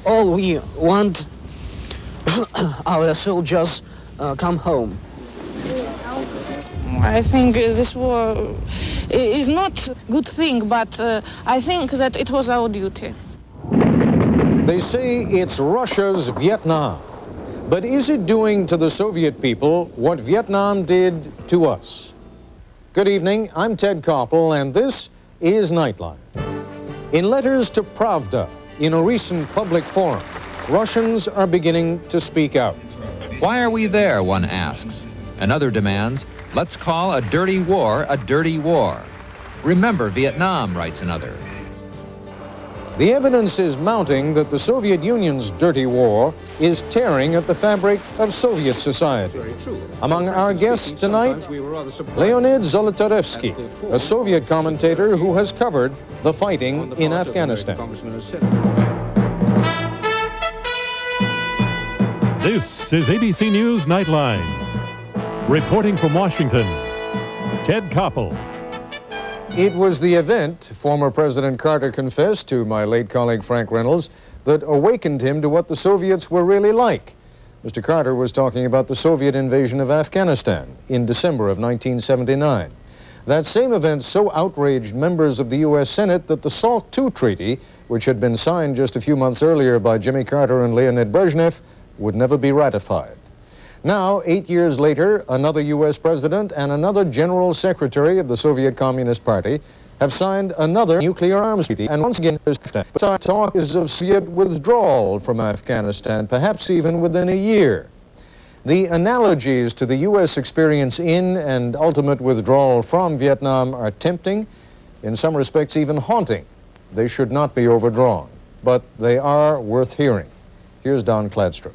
All we want, our soldiers come home. I think this war is not a good thing, but I think that it was our duty. They say it's Russia's Vietnam. But is it doing to the Soviet people what Vietnam did to us? Good evening, I'm Ted Koppel, and this is Nightline. In letters to Pravda, in a recent public forum, Russians are beginning to speak out. Why are we there, one asks. Another demands, let's call a dirty war a dirty war. Remember Vietnam, writes another. The evidence is mounting that the Soviet Union's dirty war is tearing at the fabric of Soviet society. Among our guests tonight, Leonid Zolotarevsky, a Soviet commentator who has covered the fighting in Afghanistan. This is ABC News Nightline. Reporting from Washington, Ted Koppel. It was the event, former President Carter confessed to my late colleague Frank Reynolds, that awakened him to what the Soviets were really like. Mr. Carter was talking about the Soviet invasion of Afghanistan in December of 1979. That same event so outraged members of the U.S. Senate that the SALT II Treaty, which had been signed just a few months earlier by Jimmy Carter and Leonid Brezhnev, would never be ratified. Now, 8 years later, another U.S. president and another general secretary of the Soviet Communist Party have signed another nuclear arms treaty, and once again, talk is of Soviet withdrawal from Afghanistan, perhaps even within a year. The analogies to the U.S. experience in and ultimate withdrawal from Vietnam are tempting, in some respects even haunting. They should not be overdrawn, but they are worth hearing. Here's Don Kladstrup.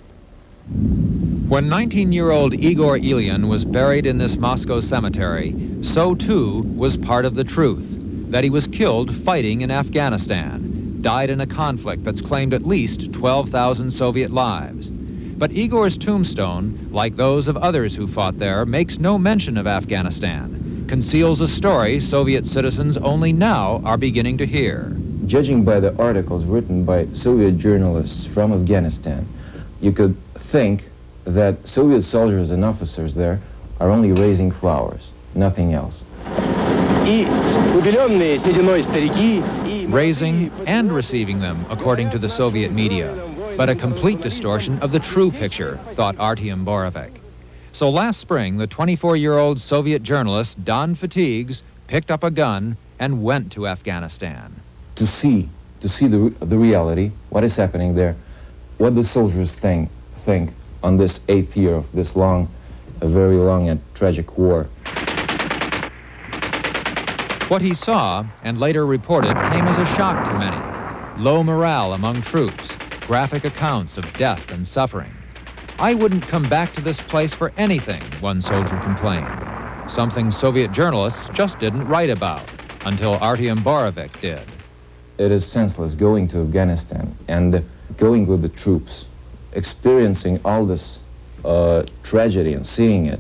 When 19-year-old Igor Ilyin was buried in this Moscow cemetery, so too was part of the truth, that he was killed fighting in Afghanistan, died in a conflict that's claimed at least 12,000 Soviet lives. But Igor's tombstone, like those of others who fought there, makes no mention of Afghanistan, conceals a story Soviet citizens only now are beginning to hear. Judging by the articles written by Soviet journalists from Afghanistan, you could think that Soviet soldiers and officers there are only raising flowers, nothing else. Raising and receiving them, according to the Soviet media, but a complete distortion of the true picture, thought Artyom Borovik. So last spring, the 24-year-old Soviet journalist donned fatigues, picked up a gun, and went to Afghanistan. To see the reality, what is happening there, what the soldiers think on this 8th year of this very long and tragic war. What he saw, and later reported, came as a shock to many. Low morale among troops, graphic accounts of death and suffering. I wouldn't come back to this place for anything, one soldier complained. Something Soviet journalists just didn't write about, until Artyom Borovik did. It is senseless going to Afghanistan and going with the troops, experiencing all this tragedy and seeing it,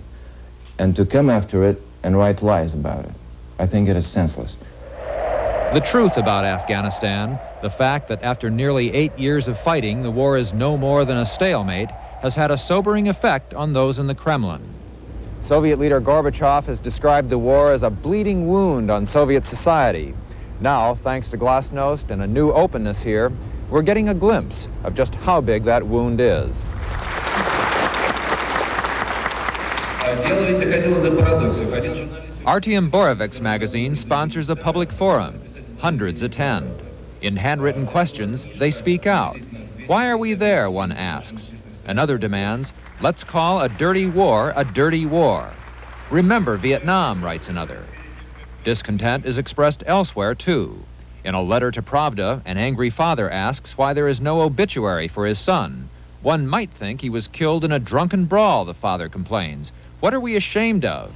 and to come after it and write lies about it. I think it is senseless. The truth about Afghanistan, the fact that after nearly 8 years of fighting, the war is no more than a stalemate, has had a sobering effect on those in the Kremlin. Soviet leader Gorbachev has described the war as a bleeding wound on Soviet society. Now, thanks to Glasnost and a new openness here, we're getting a glimpse of just how big that wound is. Artyom Borovik's magazine sponsors a public forum. Hundreds attend. In handwritten questions, they speak out. Why are we there, one asks. Another demands, let's call a dirty war a dirty war. Remember Vietnam, writes another. Discontent is expressed elsewhere, too. In a letter to Pravda, an angry father asks why there is no obituary for his son. One might think he was killed in a drunken brawl, the father complains. What are we ashamed of?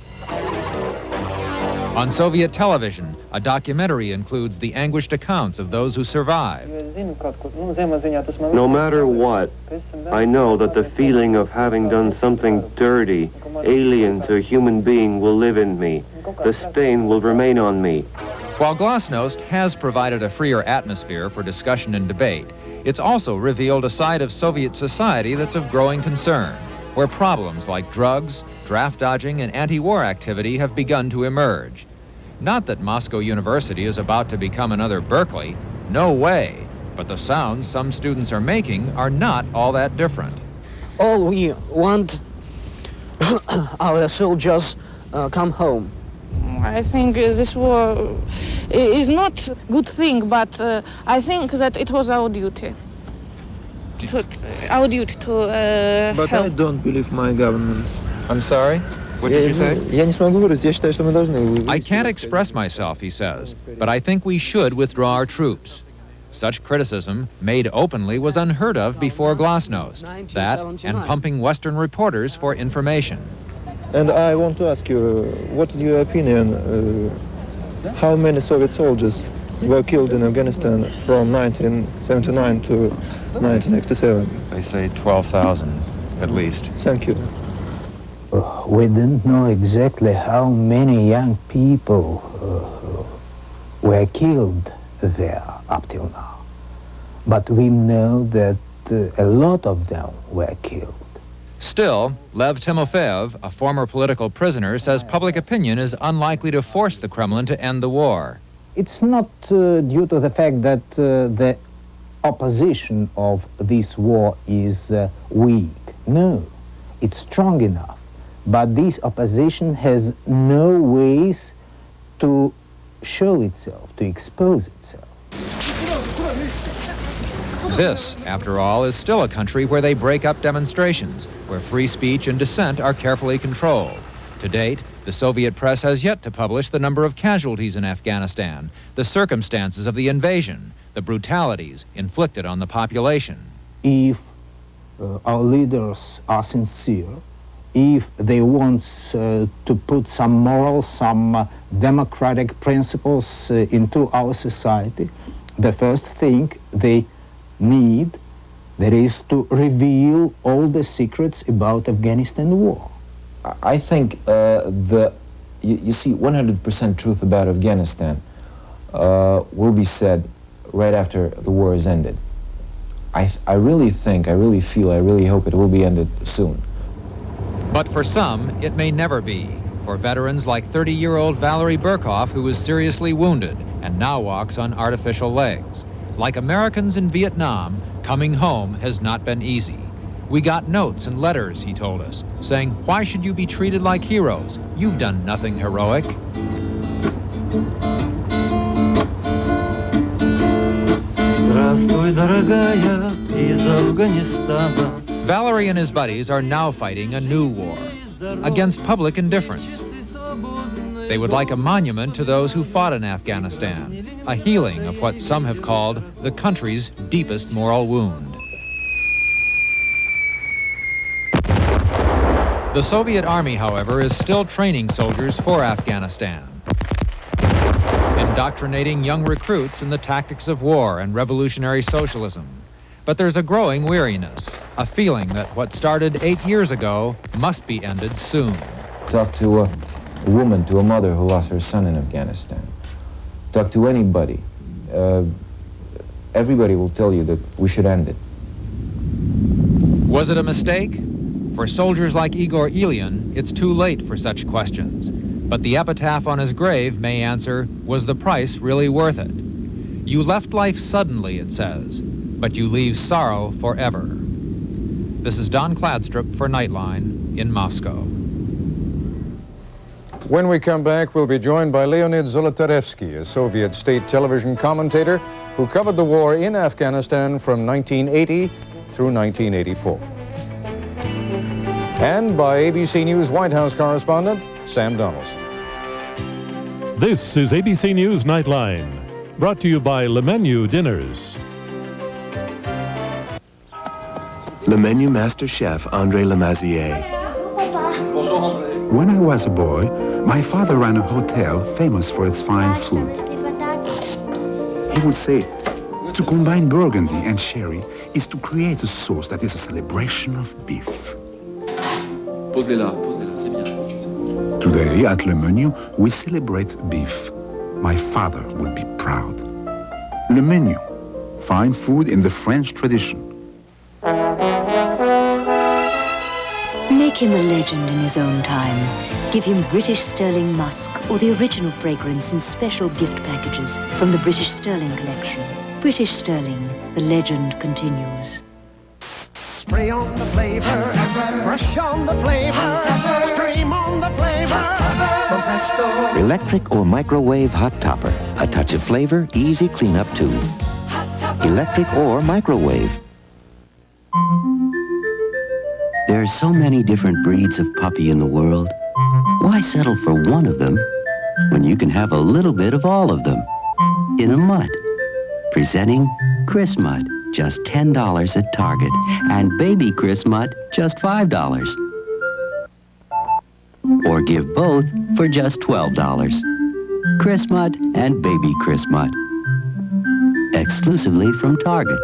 On Soviet television, a documentary includes the anguished accounts of those who survived. No matter what, I know that the feeling of having done something dirty, alien to a human being, will live in me. The stain will remain on me. While Glasnost has provided a freer atmosphere for discussion and debate, it's also revealed a side of Soviet society that's of growing concern, where problems like drugs, draft dodging, and anti-war activity have begun to emerge. Not that Moscow University is about to become another Berkeley, no way, but the sounds some students are making are not all that different. All we want our soldiers come home. I think this war is not a good thing, but I think that it was our duty. Our duty to But help. I don't believe my government. I'm sorry? What did you say? Я не смогу выразить, я считаю, что мы должны... I can't express myself, he says, but I think we should withdraw our troops. Such criticism, made openly, was unheard of before Glasnost. That, and pumping Western reporters for information. And I want to ask you, what is your opinion? How many Soviet soldiers were killed in Afghanistan from 1979 to 1967? They say 12,000, at least. Thank you. We don't know exactly how many young people were killed there up till now. But we know that a lot of them were killed. Still, Lev Timofeyev, a former political prisoner, says public opinion is unlikely to force the Kremlin to end the war. It's not due to the fact that the opposition of this war is weak. No, it's strong enough. But this opposition has no ways to show itself, to expose itself. This, after all, is still a country where they break up demonstrations, where free speech and dissent are carefully controlled. To date, the Soviet press has yet to publish the number of casualties in Afghanistan, the circumstances of the invasion, the brutalities inflicted on the population. If our leaders are sincere, if they want to put some morals, some democratic principles into our society, the first thing they need, that is to reveal all the secrets about Afghanistan war. I think you see 100% truth about Afghanistan will be said right after the war is ended. I really think, I really feel, I really hope it will be ended soon. But for some, it may never be. For veterans like 30-year-old Valery Burkhoff, who was seriously wounded and now walks on artificial legs. Like Americans in Vietnam, coming home has not been easy. We got notes and letters, he told us, saying, "Why should you be treated like heroes? You've done nothing heroic." Valery and his buddies are now fighting a new war against public indifference. They would like a monument to those who fought in Afghanistan, a healing of what some have called the country's deepest moral wound. The Soviet army, however, is still training soldiers for Afghanistan, indoctrinating young recruits in the tactics of war and revolutionary socialism. But there's a growing weariness, a feeling that what started 8 years ago must be ended soon. Talk to a woman, to a mother who lost her son in Afghanistan. Talk to anybody. Everybody will tell you that we should end it. Was it a mistake? For soldiers like Igor Ilyin, it's too late for such questions. But the epitaph on his grave may answer, was the price really worth it? You left life suddenly, it says, but you leave sorrow forever. This is Don Kladstrup for Nightline in Moscow. When we come back, we'll be joined by Leonid Zolotarevsky, a Soviet state television commentator who covered the war in Afghanistan from 1980 through 1984. And by ABC News White House correspondent, Sam Donaldson. This is ABC News Nightline, brought to you by Le Menu Dinners. Le Menu Master Chef André Lemazier. When I was a boy, my father ran a hotel famous for its fine food. He would say, to combine burgundy and sherry is to create a sauce that is a celebration of beef. Today at Le Menu, we celebrate beef. my father would be proud. Le menu, fine food in the French tradition. Make him a legend in his own time. Give him British Sterling Musk or the original fragrance in special gift packages from the British Sterling collection. British Sterling, the legend continues. Spray on the flavor, brush on the flavor, stream on the flavor. From Presto. Electric or microwave hot topper. A touch of flavor, easy cleanup too. Electric or microwave. There are so many different breeds of puppy in the world. Why settle for one of them when you can have a little bit of all of them in a mutt? Presenting Chris Mutt, just $10 at Target, and Baby Chris Mutt, just $5. Or give both for just $12. Chris Mutt and Baby Chris Mutt. Exclusively from Target.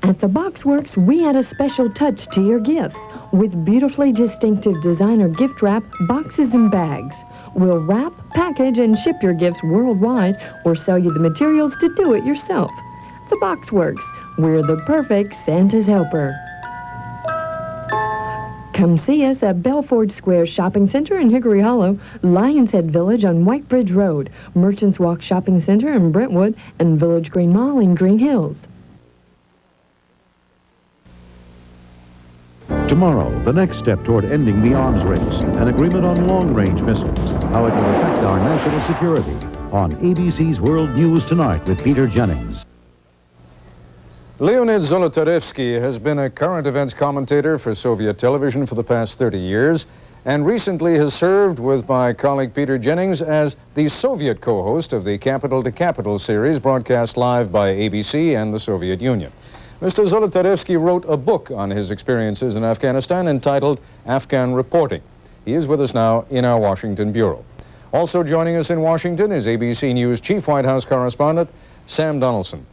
At the Boxworks, we add a special touch to your gifts with beautifully distinctive designer gift wrap boxes and bags. We'll wrap, package, and ship your gifts worldwide or sell you the materials to do it yourself. The Boxworks, we're the perfect Santa's helper. Come see us at Belford Square Shopping Center in Hickory Hollow, Lions Head Village on White Bridge Road, Merchants Walk Shopping Center in Brentwood, and Village Green Mall in Green Hills. Tomorrow, the next step toward ending the arms race, an agreement on long-range missiles, how it will affect our national security, on ABC's World News Tonight with Peter Jennings. Leonid Zolotarevsky has been a current events commentator for Soviet television for the past 30 years and recently has served with my colleague Peter Jennings as the Soviet co-host of the Capital to Capital series broadcast live by ABC and the Soviet Union. Mr. Zolotarevsky wrote a book on his experiences in Afghanistan entitled Afghan Reporting. He is with us now in our Washington bureau. Also joining us in Washington is ABC News Chief White House correspondent Sam Donaldson.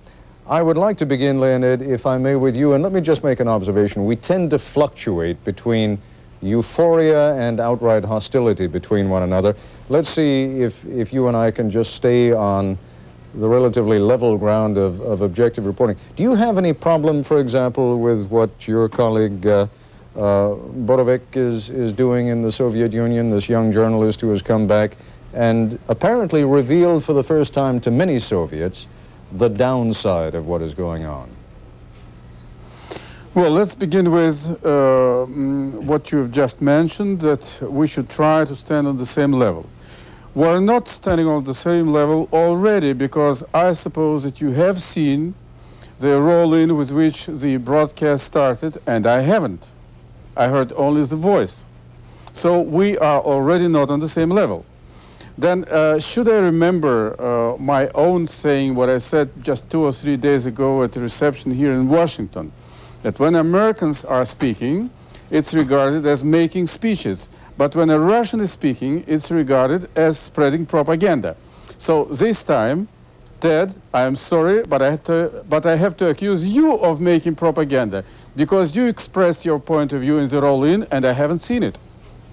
I would like to begin, Leonid, if I may, with you, and let me just make an observation. We tend to fluctuate between euphoria and outright hostility between one another. Let's see if you and I can just stay on the relatively level ground of objective reporting. Do you have any problem, for example, with what your colleague Borovik is doing in the Soviet Union, this young journalist who has come back and apparently revealed for the first time to many Soviets the downside of what is going on? Well, let's begin with what you've just mentioned, that we should try to stand on the same level. We're not standing on the same level already because I suppose that you have seen the roll-in with which the broadcast started, and I haven't. I heard only the voice. So we are already not on the same level. Then should I remember my own saying what I said just 2 or 3 days ago at the reception here in Washington, that when Americans are speaking, it's regarded as making speeches. But when a Russian is speaking, it's regarded as spreading propaganda. So this time, Ted, I am sorry, but I have to accuse you of making propaganda because you expressed your point of view in the roll-in, and I haven't seen it.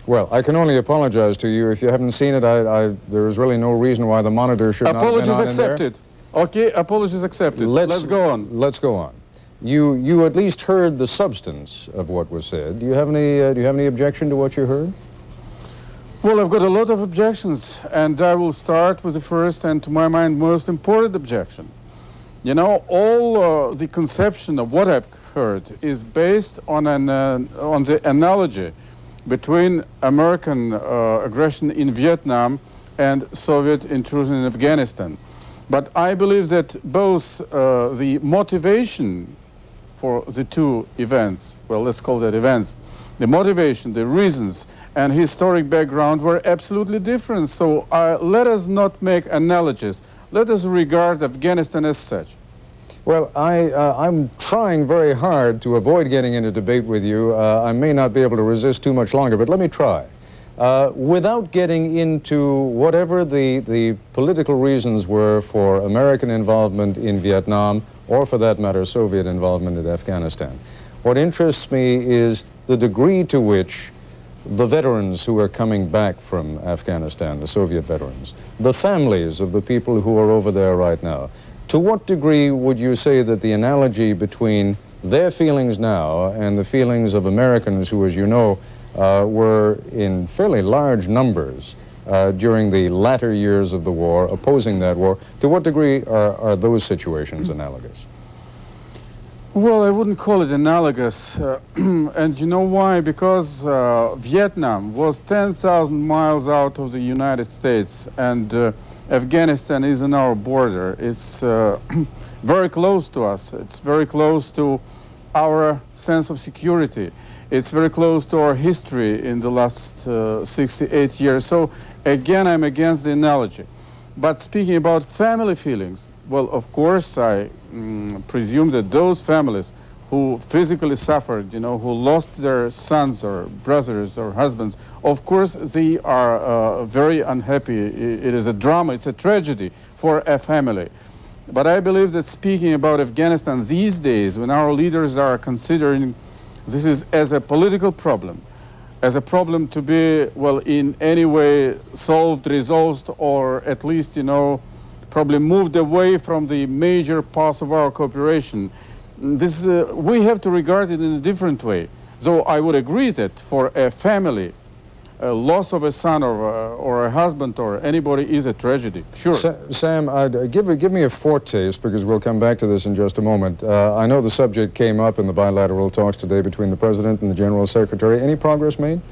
Well, I can only apologize to you. If you haven't seen it, there is really no reason why the monitor should not have been on in there. Apologies accepted. Okay, apologies accepted. Let's go on. Let's go on. You at least heard the substance of what was said. Do you have any objection to what you heard? Well, I've got a lot of objections, and I will start with the first and, to my mind, most important objection. You know, all the conception of what I've heard is based on the analogy between American aggression in Vietnam and Soviet intrusion in Afghanistan. But I believe that both the motivation for the two events, well, let's call that events, the motivation, the reasons, and historic background were absolutely different. So let us not make analogies. Let us regard Afghanistan as such. Well, I'm trying very hard to avoid getting into debate with you. I may not be able to resist too much longer, but let me try. Without getting into whatever the political reasons were for American involvement in Vietnam, or for that matter, Soviet involvement in Afghanistan, what interests me is the degree to which the veterans who are coming back from Afghanistan, the Soviet veterans, the families of the people who are over there right now, to what degree would you say that the analogy between their feelings now and the feelings of Americans who, as you know, were in fairly large numbers during the latter years of the war, opposing that war, to what degree are those situations analogous? Well, I wouldn't call it analogous, and you know why? Because Vietnam was 10,000 miles out of the United States, and Afghanistan is on our border. It's very close to us. It's very close to our sense of security. It's very close to our history in the last 68 years. So again, I'm against the analogy. But speaking about family feelings, well, of course, I presume that those families who physically suffered, you know, who lost their sons or brothers or husbands, of course, they are very unhappy. It is a drama, it's a tragedy for a family. But I believe that speaking about Afghanistan these days, when our leaders are considering this is as a political problem, as a problem to be, well, in any way solved, resolved, or at least, you know, probably moved away from the major parts of our cooperation. This, we have to regard it in a different way. Though I would agree that for a family, a loss of a son or a husband or anybody is a tragedy, sure. Sam, give me a foretaste, because we'll come back to this in just a moment. I know the subject came up in the bilateral talks today between the President and the General Secretary. Any progress made?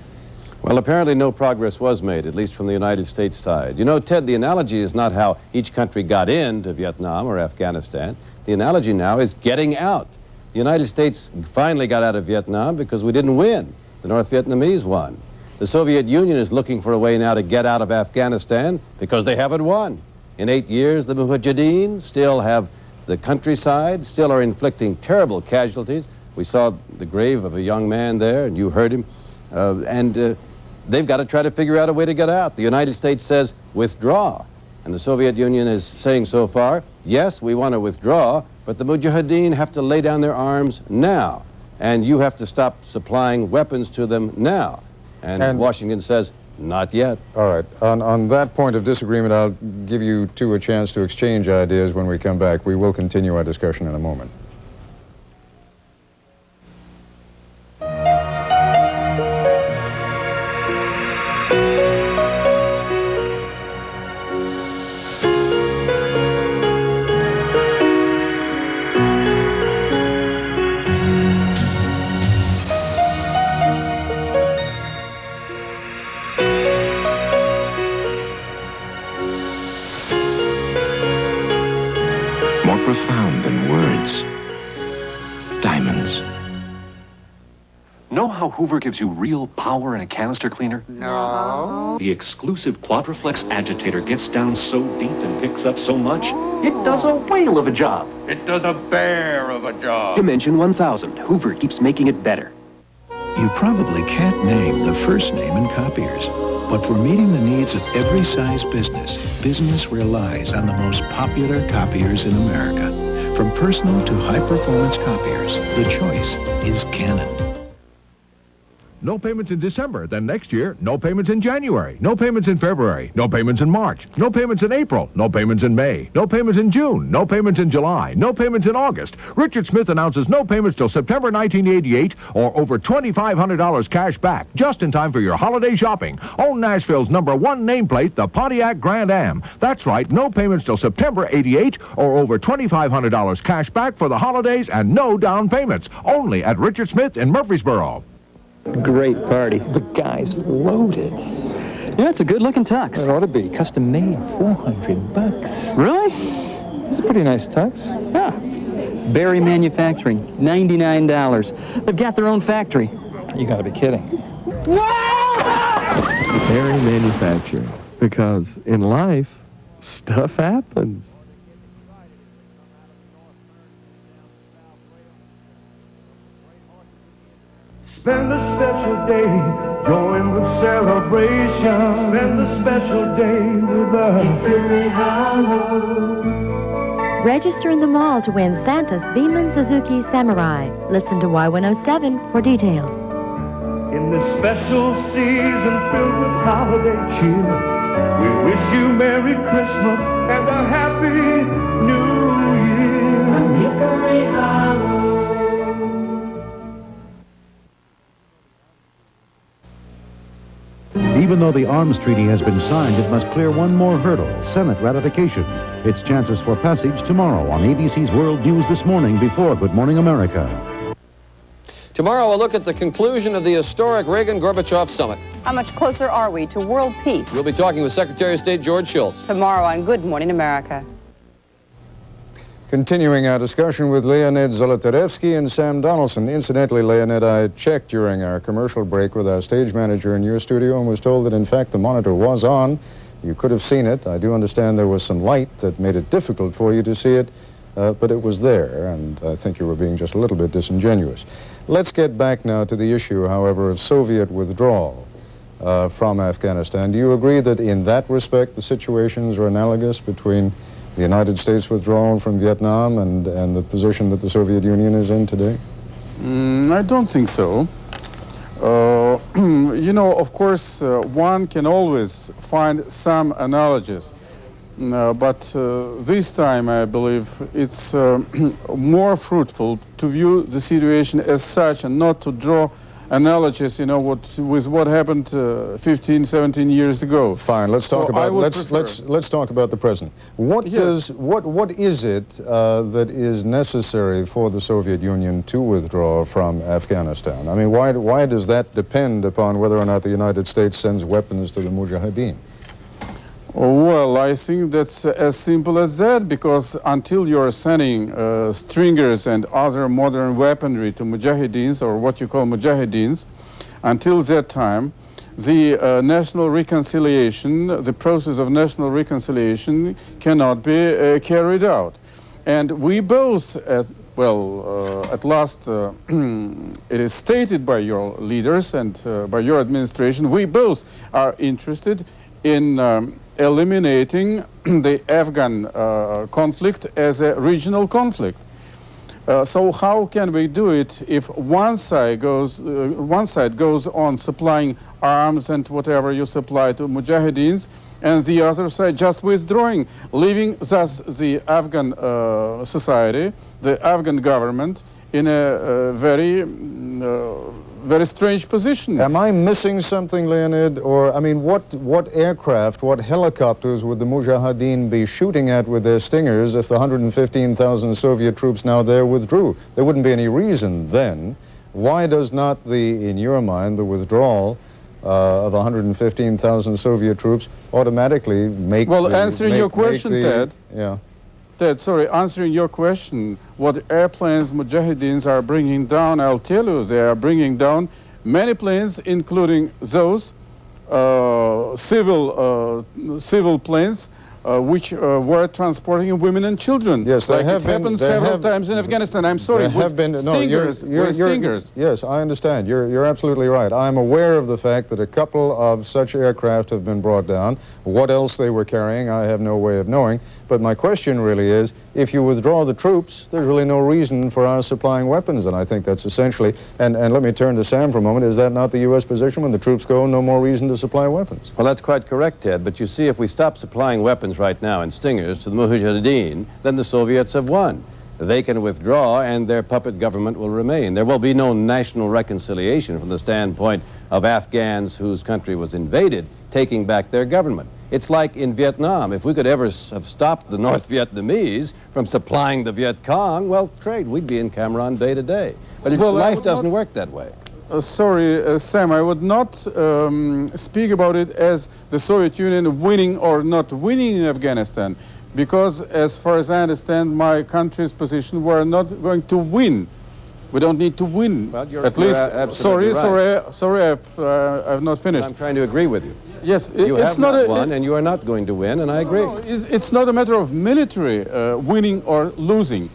Well, apparently no progress was made, at least from the United States side. You know, Ted, the analogy is not how each country got into Vietnam or Afghanistan. The analogy now is getting out. The United States finally got out of Vietnam because we didn't win. The North Vietnamese won. The Soviet Union is looking for a way now to get out of Afghanistan because they haven't won. In 8 years, the Mujahideen still have the countryside, still are inflicting terrible casualties. We saw the grave of a young man there, and you heard him. They've got to try to figure out a way to get out. The United States says, withdraw. And the Soviet Union is saying so far, yes, we want to withdraw, but the Mujahideen have to lay down their arms now. And you have to stop supplying weapons to them now. And Washington says, not yet. All right. On that point of disagreement, I'll give you two a chance to exchange ideas when we come back. We will continue our discussion in a moment. Profound than words. Diamonds. Know how Hoover gives you real power in a canister cleaner? No. The exclusive Quadriflex agitator gets down so deep and picks up so much, it does a whale of a job. It does a bear of a job. Dimension 1000. Hoover keeps making it better. You probably can't name the first name in copiers. But for meeting the needs of every size business relies on the most popular copiers in America. From personal to high-performance copiers, the choice is Canon. No payments in December. Then next year, no payments in January. No payments in February. No payments in March. No payments in April. No payments in May. No payments in June. No payments in July. No payments in August. Richard Smith announces no payments till September 1988 or over $2,500 cash back just in time for your holiday shopping. Own Nashville's #1 nameplate, the Pontiac Grand Am. That's right, no payments till September 88 or over $2,500 cash back for the holidays and no down payments. Only at Richard Smith in Murfreesboro. Great party. The guy's loaded. Yeah, it's a good-looking tux. It ought to be. Custom made, $400. Really? It's a pretty nice tux. Yeah. Barry Manufacturing, $99. They've got their own factory. You gotta be kidding. Barry Manufacturing. Because in life, stuff happens. Spend a special day, join the celebration. Spend a special day with us. Register in the mall to win Santa's Beeman Suzuki Samurai. Listen to Y107 for details. In this special season filled with holiday cheer, we wish you Merry Christmas and a Happy New Year. Hickory Hollow. Even though the arms treaty has been signed, it must clear one more hurdle, Senate ratification. Its chances for passage tomorrow on ABC's World News This Morning before Good Morning America. Tomorrow, we'll look at the conclusion of the historic Reagan-Gorbachev summit. How much closer are we to world peace? We'll be talking with Secretary of State George Shultz. Tomorrow on Good Morning America. Continuing our discussion with Leonid Zolotarevsky and Sam Donaldson. Incidentally, Leonid, I checked during our commercial break with our stage manager in your studio and was told that, in fact, the monitor was on. You could have seen it. I do understand there was some light that made it difficult for you to see it, but it was there, and I think you were being just a little bit disingenuous. Let's get back now to the issue, however, of Soviet withdrawal from Afghanistan. Do you agree that in that respect the situations are analogous between the United States withdrawal from Vietnam and the position that the Soviet Union is in today? I don't think so. You know, of course, one can always find some analogies. But this time, I believe, it's more fruitful to view the situation as such and not to draw analogies, you know, with what happened 15, 17 years ago. Fine. Let's talk about let's talk about the present. What is it that is necessary for the Soviet Union to withdraw from Afghanistan? I mean, why does that depend upon whether or not the United States sends weapons to the Mujahideen? Well, I think that's as simple as that, because until you're sending stringers and other modern weaponry to Mujahideens, or what you call Mujahideens, until that time, the national reconciliation, the process of national reconciliation cannot be carried out. And we both, at last, it is stated by your leaders and by your administration, we both are interested in eliminating the Afghan conflict as a regional conflict. So how can we do it if one side goes on supplying arms and whatever you supply to Mujahideens, and the other side just withdrawing, leaving thus the Afghan society, the Afghan government, in a very strange position. Am I missing something, Leonid? Or, I mean, what aircraft, what helicopters would the Mujahideen be shooting at with their Stingers if the 115,000 Soviet troops now there withdrew? There wouldn't be any reason then. Why does not in your mind, the withdrawal of 115,000 Soviet troops automatically make answering your question, Ted. Yeah. Ted, sorry, answering your question, what airplanes Mujahideens are bringing down, I'll tell you, they are bringing down many planes, including those civil planes which were transporting women and children. Yes, like it happened several times in Afghanistan. I'm sorry, Stingers. Yes, I understand. You're absolutely right. I'm aware of the fact that a couple of such aircraft have been brought down. What else they were carrying, I have no way of knowing. But my question really is, if you withdraw the troops, there's really no reason for our supplying weapons, and I think that's essentially, and let me turn to Sam for a moment, is that not the U.S. position? When the troops go, no more reason to supply weapons? Well, that's quite correct, Ted, but you see, if we stop supplying weapons right now and Stingers to the Mujahideen, then the Soviets have won. They can withdraw and their puppet government will remain. There will be no national reconciliation from the standpoint of Afghans whose country was invaded taking back their government. It's like in Vietnam. If we could ever have stopped the North Vietnamese from supplying the Viet Cong, well, great, we'd be in Cameron day to day. But life doesn't work that way. Sorry, Sam, I would not speak about it as the Soviet Union winning or not winning in Afghanistan, because as far as I understand my country's position, we're not going to win. We don't need to win. Well, at least, sorry, I've not finished. I'm trying to agree with you. Yes, you have not won, and you are not going to win, and I agree. No, it's not a matter of military winning or losing.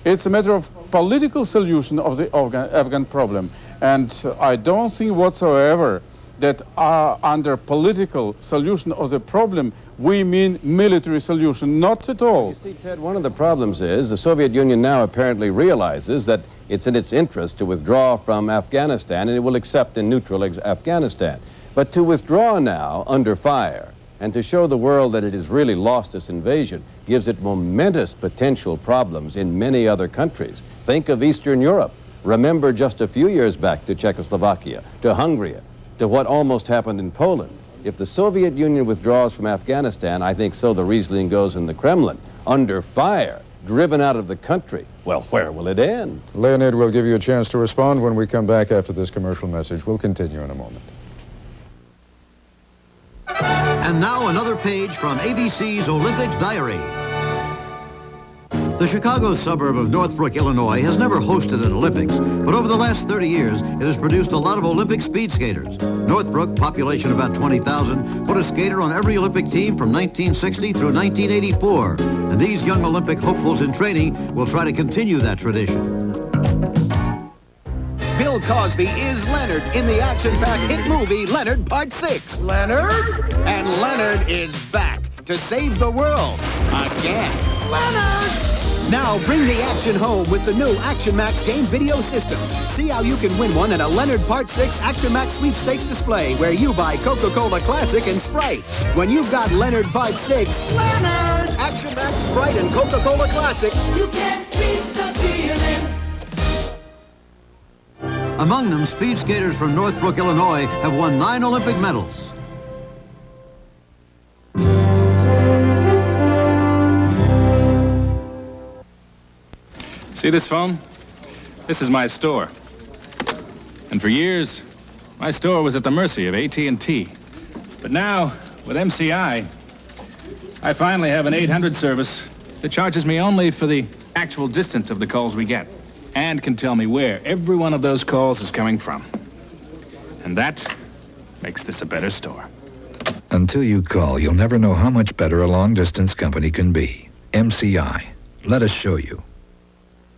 It's a matter of political solution of the Afghan problem. And I don't think whatsoever that under political solution of the problem, we mean military solution. Not at all. You see, Ted, one of the problems is the Soviet Union now apparently realizes that it's in its interest to withdraw from Afghanistan, and it will accept in neutral Afghanistan. But to withdraw now under fire and to show the world that it has really lost its invasion gives it momentous potential problems in many other countries. Think of Eastern Europe. Remember just a few years back to Czechoslovakia, to Hungary, to what almost happened in Poland. If the Soviet Union withdraws from Afghanistan, I think so the Riesling goes in the Kremlin, under fire, driven out of the country. Well, where will it end? Leonid will give you a chance to respond when we come back after this commercial message. We'll continue in a moment. And now another page from ABC's Olympic Diary. The Chicago suburb of Northbrook, Illinois has never hosted an Olympics, but over the last 30 years, it has produced a lot of Olympic speed skaters. Northbrook, population about 20,000, put a skater on every Olympic team from 1960 through 1984. And these young Olympic hopefuls in training will try to continue that tradition. Bill Cosby is Leonard in the action-packed hit movie Leonard Part 6. Leonard? And Leonard is back to save the world again. Leonard! Now bring the action home with the new Action Max game video system. See how you can win one at a Leonard Part 6 Action Max sweepstakes display where you buy Coca-Cola Classic and Sprite. When you've got Leonard Part 6, Leonard! Action Max, Sprite, and Coca-Cola Classic, you can't beat the feeling. Among them, speed skaters from Northbrook, Illinois have won 9 Olympic medals. See this phone? This is my store. And for years, my store was at the mercy of AT&T. But now, with MCI, I finally have an 800 service that charges me only for the actual distance of the calls we get and can tell me where every one of those calls is coming from. And that makes this a better store. Until you call, you'll never know how much better a long-distance company can be. MCI. Let us show you.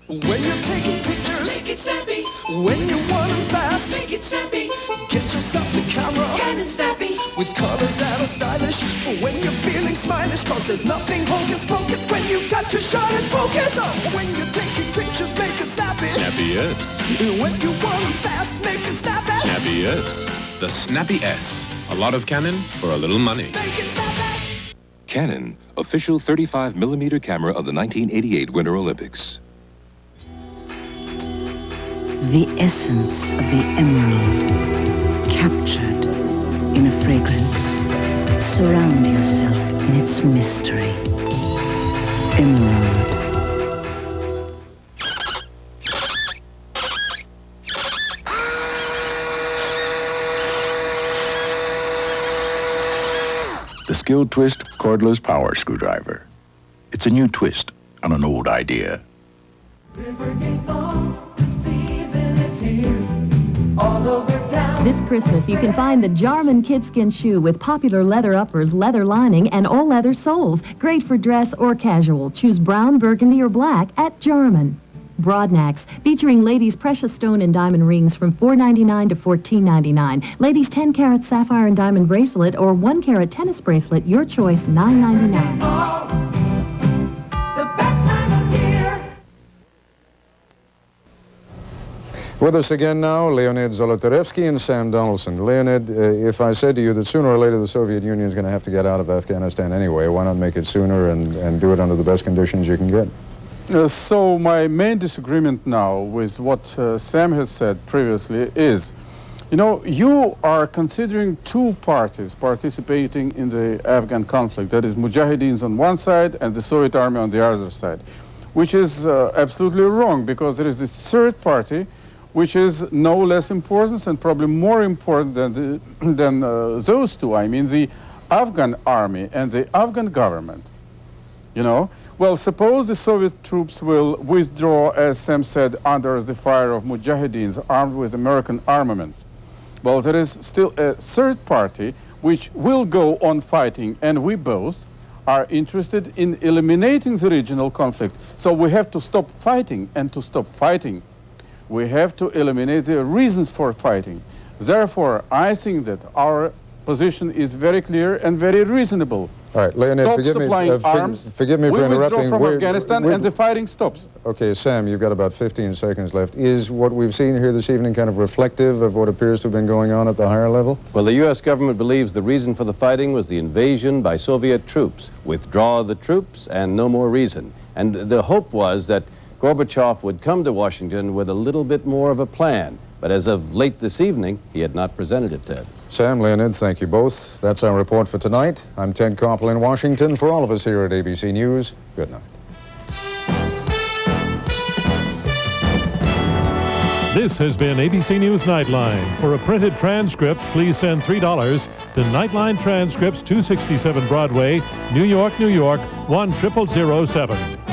When you're taking pictures, make it snappy. When you want them fast, make it snappy. Get yourself the camera, Canon Snappy, with colors that are stylish. For when you're feeling stylish, cause there's nothing hocus pocus when you've got your shot and focus. So when you're taking pictures, make it snappy. Snappy S. When you want them fast, make it snappy. Snappy S. The Snappy S. A lot of Canon for a little money. Make it snappy. Canon, official 35mm camera of the 1988 Winter Olympics. The essence of the emerald, captured in a fragrance. Surround yourself in its mystery. Emerald. The Skill Twist cordless power screwdriver. It's a new twist on an old idea. This Christmas, you can find the Jarman Kidskin shoe with popular leather uppers, leather lining, and all-leather soles. Great for dress or casual. Choose brown, burgundy, or black at Jarman. Broadnacks, featuring ladies' precious stone and diamond rings from $4.99 to $14.99. Ladies' 10-carat sapphire and diamond bracelet or 1-carat tennis bracelet, your choice, $9.99. With us again now, Leonid Zolotarevsky and Sam Donaldson. Leonid, if I said to you that sooner or later the Soviet Union is going to have to get out of Afghanistan anyway, why not make it sooner and do it under the best conditions you can get? So my main disagreement now with what Sam has said previously is, you know, you are considering two parties participating in the Afghan conflict. That is Mujahideens on one side and the Soviet army on the other side, which is absolutely wrong, because there is this third party which is no less important and probably more important than those two. I mean, the Afghan army and the Afghan government, you know. Well, suppose the Soviet troops will withdraw, as Sam said, under the fire of Mujahideens armed with American armaments. Well, there is still a third party which will go on fighting, and we both are interested in eliminating the regional conflict. So we have to stop fighting, and to stop fighting, we have to eliminate the reasons for fighting. Therefore, I think that our position is very clear and very reasonable. All right, Leonid, stop forgive me, supplying arms. forgive me for interrupting. We withdraw from Afghanistan and the fighting stops. Okay, Sam, you've got about 15 seconds left. Is what we've seen here this evening kind of reflective of what appears to have been going on at the higher level? Well, the U.S. government believes the reason for the fighting was the invasion by Soviet troops. Withdraw the troops and no more reason. And the hope was that Gorbachev would come to Washington with a little bit more of a plan. But as of late this evening, he had not presented it, Ted. Sam, Leonid, thank you both. That's our report for tonight. I'm Ted Koppel in Washington. For all of us here at ABC News, good night. This has been ABC News Nightline. For a printed transcript, please send $3 to Nightline Transcripts, 267 Broadway, New York, New York, 10007.